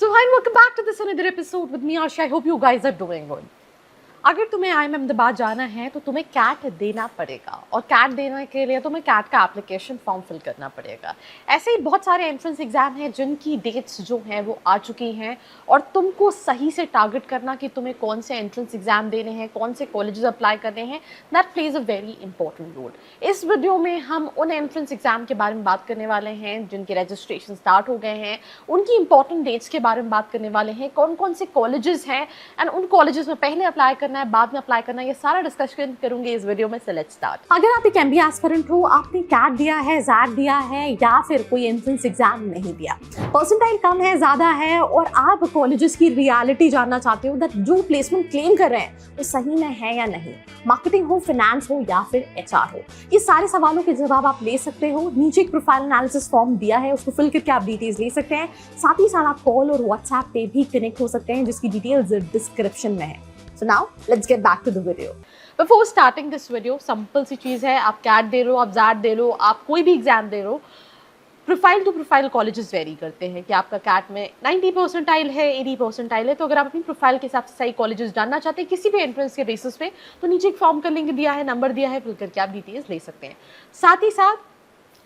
So hi and welcome back to this another episode with me Asha. I hope you guys are doing good. अगर तुम्हें IIM Ahmedabad जाना है तो तुम्हें CAT देना पड़ेगा और कैट देने के लिए तुम्हें कैट का एप्लीकेशन फॉर्म फिल करना पड़ेगा। ऐसे ही बहुत सारे एंट्रेंस एग्जाम हैं जिनकी डेट्स जो हैं वो आ चुकी हैं और तुमको सही से टारगेट करना कि तुम्हें कौन से एंट्रेंस एग्जाम देने हैं, कौन से कॉलेजेस अप्लाई करने हैं, that plays a very important role. इस वीडियो में हम उन एंट्रेंस एग्जाम के बारे में बात करने वाले हैं जिनके रजिस्ट्रेशन स्टार्ट हो गए हैं, उनकी इंपॉर्टेंट डेट्स के बारे में बात करने वाले हैं, कौन कौन से कॉलेजेस हैं एंड उन कॉलेजेस में पहले अप्लाई करना है, बाद में अप्लाई करना है, ये सारा डिस्कशन करूंगी इस वीडियो में। से लेट्स स्टार्ट। अगर आप एक एमबीए एस्पिरेंट हो, आपने कैट दिया है, जैट दिया है या फिर कोई एंट्रेंस एग्जाम नहीं दिया, परसेंटाइल कम है, ज्यादा है और आप कॉलेजेस की रियलिटी जानना चाहते हो दैट जो प्लेसमेंट क्लेम कर रहे हैं वो सही में है या नहीं, मार्केटिंग हो, फाइनेंस हो या फिर एचआर हो, ये सारे सवालों के जवाब आप ले सकते हो। नीचे एक प्रोफाइल एनालिसिस फॉर्म दिया है, उसको फिल करके आप डिटेल्स ले सकते हैं। साथ ही साथ आप कॉल और व्हाट्सएप पे भी कनेक्ट हो सकते हैं जिसकी डिटेल्स डिस्क्रिप्शन में है। So now let's get back to the video. Before starting this video, simple सी चीज़ है, आप कैट दे रहे हो, आप जैट दे रहे हो, आप कोई भी एग्जाम दे रहे हो, profile to profile colleges vary करते हैं कि आपका कैट में 90 परसेंटाइल है, 80 परसेंटाइल है। तो अगर आप अपनी प्रोफाइल के हिसाब से सही कॉलेजेस जानना चाहते हैं किसी भी एंट्रेंस के बेसिस पे, तो नीचे एक फॉर्म का लिंक दिया है, नंबर दिया है, फिल करके आप डिटेल्स ले सकते हैं। साथ ही साथ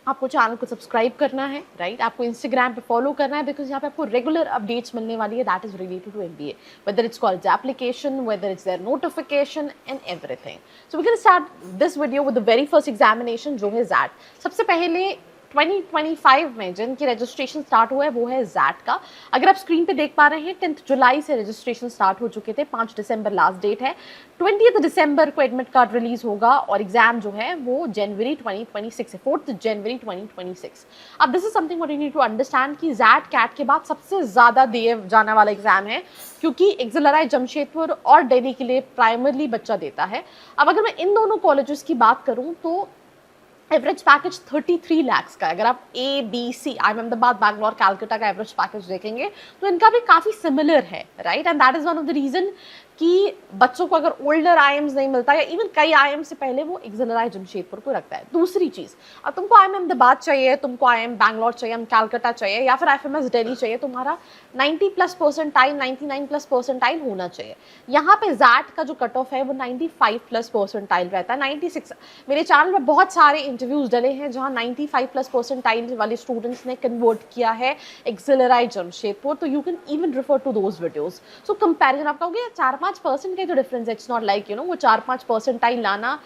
आपको चैनल को सब्सक्राइब करना है, राइट? आपको इंस्टाग्राम पे फॉलो करना है बिकॉज यहाँ पे आपको रेगुलर अपडेट्स मिलने वाली है that is related to MBA, whether it's college application, whether it's their notification and everything. So we can start this video with the very first examination जो है जैट। सबसे पहले 2025 में जिनकी रजिस्ट्रेशन स्टार्ट हुआ है वो है जैट का। अगर आप स्क्रीन पे देख पा रहे हैं 10 जुलाई से रजिस्ट्रेशन स्टार्ट हो चुके थे, 5 दिसंबर लास्ट डेट है, 20 दिसंबर को एडमिट कार्ड रिलीज होगा और एग्जाम जो है वो जनवरी 2026 है, 4 जनवरी 2026। अब this is something what you need to understand कि जैट कैट के बाद सबसे ज़्यादा दिए जाने वाला एग्जाम है क्योंकि एक्सेलराई जमशेदपुर और दिल्ली के लिए प्राइमरली बच्चा देता है। अब अगर मैं इन दोनों कॉलेजेस की बात करूँ तो एवरेज पैकेज 33 लाख का है। अगर आप ABC IIM अहमदाबाद, बैंगलोर, कैलकाटा का एवरेज पैकेज देखेंगे तो इनका भी काफ़ी सिमिलर है, right? And that is one of the reason कि बच्चों को अगर ओल्डर IIMs नहीं मिलता या इवन कई IIM से पहले वो एक्सेलराई जमशेदपुर को रखता है। दूसरी चीज़, अब तुमको IIM अहमदाबाद चाहिए, तुमको IIM बैंगलोर चाहिए, कैलकाटा चाहिए या फिर IFMS दिल्ली चाहिए, तुम्हारा 90+ परसेंटाइल, 99+ परसेंटाइल होना चाहिए। यहाँ पे जैट का जो कट ऑफ है वो 95+ परसेंटाइल रहता है, 96। मेरे चैनल में बहुत सारे इंटरव्यूज डले हैं जहाँ 95+ परसेंटाइल वाले स्टूडेंट्स ने कन्वर्ट किया है एक्सेलराई जमशेदपुर, तो you can even refer to those videos. So comparison आप कहोगे 4-5% का जो डिफरेंस है, इट्स नॉट लाइक वो 4-5 परसेंटाइल लाना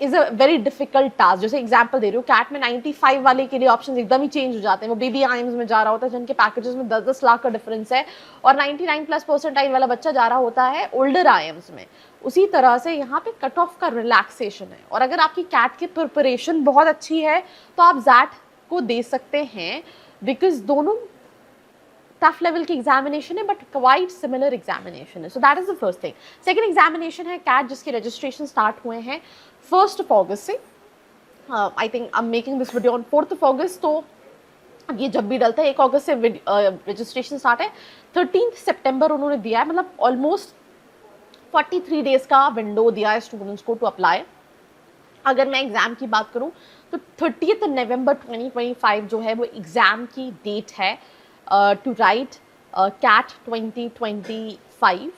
is a very difficult task. जैसे एग्जाम्पल दे रही हूँ, कैट में 95 वाले के लिए ऑप्शन एकदम ही चेंज हो जाते हैं, वो बेबी IIMs में जा रहा होता है जिनके पैकेजेस में 10-10 लाख का डिफरेंस है और 99+ परसेंटाइल वाला बच्चा जा रहा होता है ओल्डर IIMs में। उसी तरह से यहाँ पे कट ऑफ का रिलैक्सेशन है और अगर आपकी कैट की प्रिपरेशन बहुत अच्छी है तो आप जैट को दे सकते हैं बिकॉज दोनों टफ लेवल की एग्जामिनेशन है बट क्वाइट सिमिलर एग्जामिनेशन है। So that is the first thing. Second examination है कैट जिसके रजिस्ट्रेशन स्टार्ट हुए हैं 1 अगस्त से। I think I am making this video on 4 अगस्त, तो अब ये जब भी डलता है 1 अगस्त से रजिस्ट्रेशन स्टार्ट है, 13 सितंबर उन्होंने दिया है, मतलब ऑलमोस्ट 43 डेज का विंडो दिया है स्टूडेंट्स को टू अप्लाई। अगर मैं एग्जाम की बात करूँ तो 30 नवंबर 2025 जो है वो एग्जाम की डेट है टू राइट कैट 2025।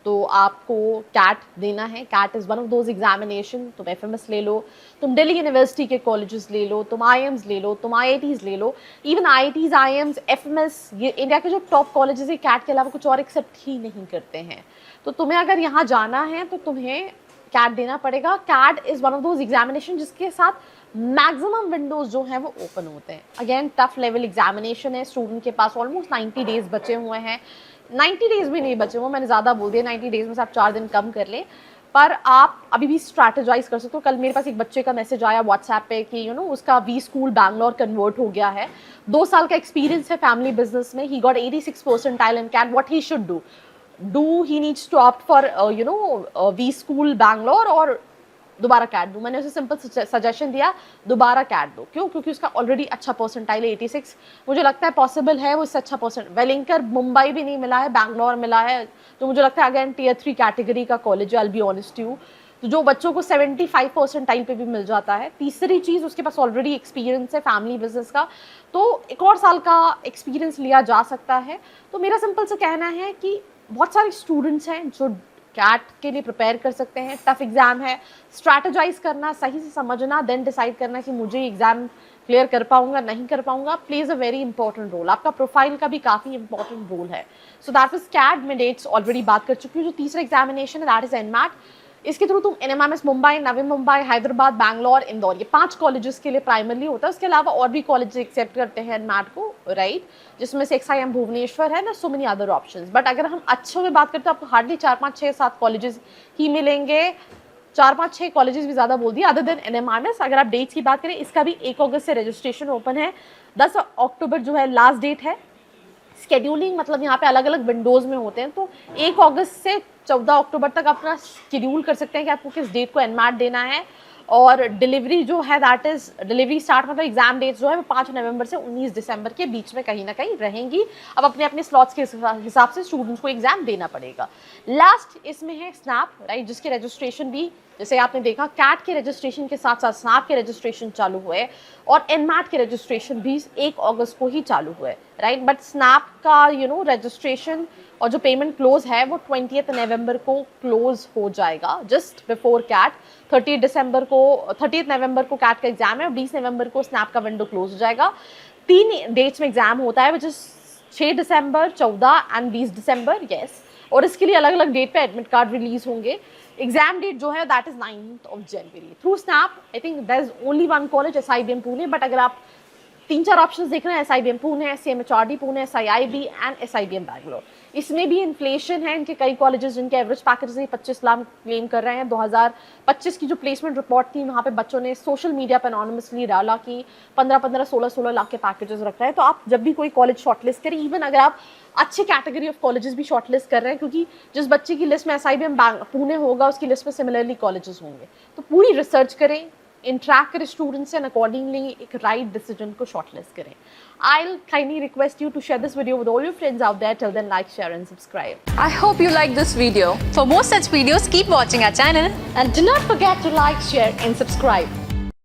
तो आपको कैट देना है। CAT is one of those examination. तुम FMS ले लो, तुम दिल्ली यूनिवर्सिटी के कॉलेजेस ले लो, तुम IIMs ले लो, तुम IITs ले लो, इवन IITs, IIMs, FMS, ये इंडिया के जो टॉप कॉलेजेस है कैट के अलावा कुछ और एक्सेप्ट ही नहीं करते हैं। तो तुम्हें अगर यहाँ जाना है तो तुम्हें कैट देना पड़ेगा। CAT is one of those examination जिसके साथ मैक्सिमम विंडोज जो हैं वो ओपन होते हैं। अगेन टफ लेवल एग्जामिनेशन है, स्टूडेंट के पास ऑलमोस्ट 90 डेज बचे हुए हैं। 90 डेज भी नहीं बचे हुए, मैंने ज़्यादा बोल दिया, 90 डेज में से आप 4 दिन कम कर लें, पर आप अभी भी स्ट्रैटेजाइज कर सकते हो। कल मेरे पास एक बच्चे का मैसेज आया व्हाट्सएप पे कि उसका वी स्कूल बैंगलोर कन्वर्ट हो गया है, 2 साल का एक्सपीरियंस है फैमिली बिजनेस में, he got 86 percentile in CAT, what he should do he needs to opt for B school Bangalore और दोबारा कैट दो। मैंने उसे सिंपल सजेशन दिया, दोबारा कैट दो। क्यों? क्योंकि उसका ऑलरेडी अच्छा परसेंटाइल है 86। मुझे लगता है पॉसिबल है वो इससे अच्छा परसेंट, वेलिंकर मुंबई भी नहीं मिला है, बैंगलोर मिला है, तो मुझे लगता है अगेन Tier 3 कैटेगरी का कॉलेज है, I will be honest you. तो जो बच्चों को 75% टाइम पे भी मिल जाता है। तीसरी चीज़, उसके पास ऑलरेडी एक्सपीरियंस है फैमिली बिजनेस का, तो एक और साल का एक्सपीरियंस लिया जा सकता है। तो मेरा सिंपल सा कहना है कि बहुत सारे स्टूडेंट्स हैं जो कैट के लिए प्रिपेयर कर सकते हैं। टफ एग्जाम है, स्ट्रैटेजाइज करना, सही से समझना, देन डिसाइड करना कि मुझे एग्जाम क्लियर कर पाऊंगा नहीं कर पाऊंगा, plays a very important role. आपका प्रोफाइल का भी काफ़ी इंपॉर्टेंट रोल है। So that is CAT. मैं डेट्स ऑलरेडी बात कर चुकी हूँ। जो तीसरा एग्जामिनेशन है दैट इज एनमैट। इसके थ्रू तुम NMIMS मुंबई, नवी मुंबई, हैदराबाद, बैंगलोर, इंदौर, ये 5 कॉलेजेस के लिए प्राइमरली होता है। उसके अलावा और भी कॉलेज एक्सेप्ट करते हैं एनमैट को, राइट, जिसमें से XIM भुवनेश्वर है ना, so many other options. But अगर हम अच्छों में बात करते हैं, आपको हार्डली 4, 5, 6, 7 कॉलेजेस ही मिलेंगे। 4, 5, 6 कॉलेजेस भी ज़्यादा बोल दिए अदर देन NMIMS। अगर आप डेट्स की बात करें, इसका भी 1 अगस्त से रजिस्ट्रेशन ओपन है। 10 अक्टूबर जो है लास्ट डेट है। स्केड्यूलिंग मतलब यहाँ पे अलग अलग विंडोज़ में होते हैं, तो 1 अगस्त से 14 अक्टूबर तक अपना शेड्यूल कर सकते हैं कि आपको किस डेट को एनमैट देना है। और डिलीवरी जो है दैट इज डिलीवरी स्टार्ट मतलब एग्जाम डेट जो है वो 5 नवंबर से 19 दिसंबर के बीच में कहीं ना कहीं रहेंगी। अब अपने अपने स्लॉट्स के हिसाब से स्टूडेंट्स को एग्जाम देना पड़ेगा। लास्ट इसमें है स्नैप, राइट, जिसके रजिस्ट्रेशन भी जैसे आपने देखा कैट के रजिस्ट्रेशन के साथ साथ स्नैप के रजिस्ट्रेशन चालू हुए और एनमैट के रजिस्ट्रेशन भी 1 अगस्त को ही चालू हुए, राइट। बट स्नैप का रजिस्ट्रेशन और जो पेमेंट क्लोज है वो 20 नवंबर को क्लोज हो जाएगा, जस्ट बिफोर कैट। 30 नवंबर को कैट का एग्जाम है और 20 नवंबर को स्नैप का विंडो क्लोज हो जाएगा। 3 डेट्स में एग्जाम होता है, which is 6 December, 14 and 20 December, yes. और इसके लिए अलग अलग डेट पे एडमिट कार्ड रिलीज होंगे। एग्जाम डेट जो है that is 9 January through SNAP. I think there is only 1 college, SIBM Pune. But अगर आप 3-4 ऑप्शंस देख रहे हैं, SIBM Pune, CMHRD Pune, SIIB and SIBM Bangalore. इसमें भी इन्फ्लेशन है। इनके कई कॉलेजेस जिनके एवरेज पैकेज से 25 लाख क्लेम कर रहे हैं। 2025 की जो प्लेसमेंट रिपोर्ट थी, वहाँ पे बच्चों ने सोशल मीडिया पर अनोनिमसली डाला कि 15-15, 16-16 लाख के पैकेजेस रख रहे हैं। तो आप जब भी कोई कॉलेज शॉर्टलिस्ट करें, इवन अगर आप अच्छे कैटेगरी ऑफ कॉलेजेस भी शॉर्टलिस्ट कर रहे हैं, क्योंकि जिस बच्चे की लिस्ट में SIBM पुणे होगा उसकी लिस्ट में सिमिलरली कॉलेजेस होंगे, तो पूरी रिसर्च करें, इंटरेक्ट करें स्टूडेंट्स एंड अकॉर्डिंगली एक राइट डिसीजन को शॉर्टलिस्ट करें। I'll kindly request you to share this video with all your friends out there. Till then, like, share and subscribe. I hope you liked this video. For more such videos, keep watching our channel. And do not forget to like, share and subscribe.